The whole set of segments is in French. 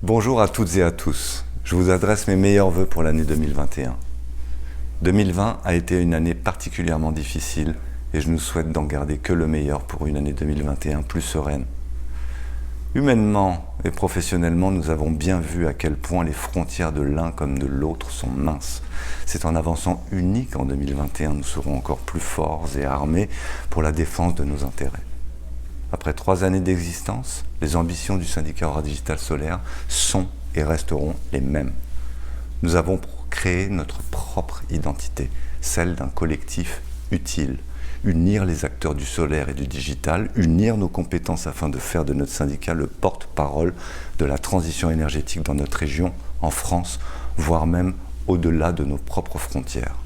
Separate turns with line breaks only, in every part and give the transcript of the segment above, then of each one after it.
Bonjour à toutes et à tous. Je vous adresse mes meilleurs vœux pour l'année 2021. 2020 a été une année particulièrement difficile et je nous souhaite d'en garder que le meilleur pour une année 2021 plus sereine. Humainement et professionnellement, nous avons bien vu à quel point les frontières de l'un comme de l'autre sont minces. C'est en avançant unis qu'en 2021, nous serons encore plus forts et armés pour la défense de nos intérêts. Après 3 années d'existence, les ambitions du syndicat Aura Digital Solaire sont et resteront les mêmes. Nous avons créé notre propre identité, celle d'un collectif utile. Unir les acteurs du solaire et du digital, unir nos compétences afin de faire de notre syndicat le porte-parole de la transition énergétique dans notre région, en France, voire même au-delà de nos propres frontières.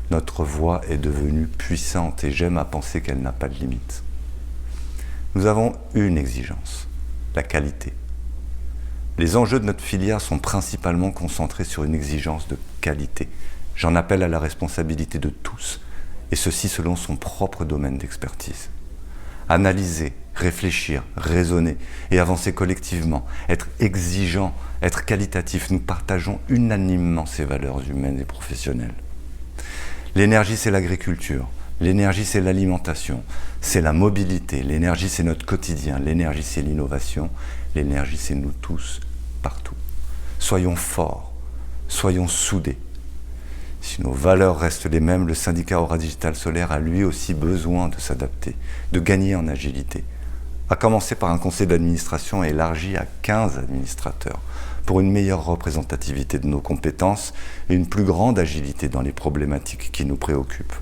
Notre voix est devenue puissante et j'aime à penser qu'elle n'a pas de limite. Nous avons une exigence, la qualité. Les enjeux de notre filière sont principalement concentrés sur une exigence de qualité. J'en appelle à la responsabilité de tous, et ceci selon son propre domaine d'expertise. Analyser, réfléchir, raisonner et avancer collectivement, être exigeant, être qualitatif, nous partageons unanimement ces valeurs humaines et professionnelles. L'énergie, c'est l'agriculture. L'énergie, c'est l'alimentation, c'est la mobilité. L'énergie, c'est notre quotidien. L'énergie, c'est l'innovation. L'énergie, c'est nous tous, partout. Soyons forts, soyons soudés. Si nos valeurs restent les mêmes, le syndicat Aura Digital Solaire a lui aussi besoin de s'adapter, de gagner en agilité. À commencer par un conseil d'administration élargi à 15 administrateurs pour une meilleure représentativité de nos compétences et une plus grande agilité dans les problématiques qui nous préoccupent.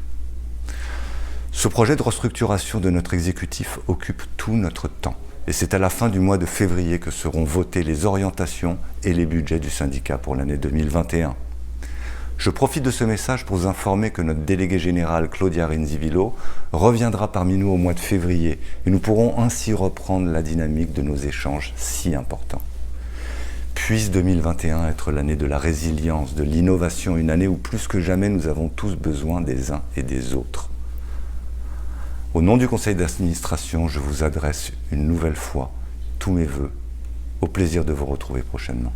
Ce projet de restructuration de notre exécutif occupe tout notre temps et c'est à la fin du mois de février que seront votées les orientations et les budgets du syndicat pour l'année 2021. Je profite de ce message pour vous informer que notre délégué général Claudia Renzivilo reviendra parmi nous au mois de février et nous pourrons ainsi reprendre la dynamique de nos échanges si importants. Puisse 2021 être l'année de la résilience, de l'innovation, une année où plus que jamais nous avons tous besoin des uns et des autres. Au nom du conseil d'administration, je vous adresse une nouvelle fois tous mes vœux. Au plaisir de vous retrouver prochainement.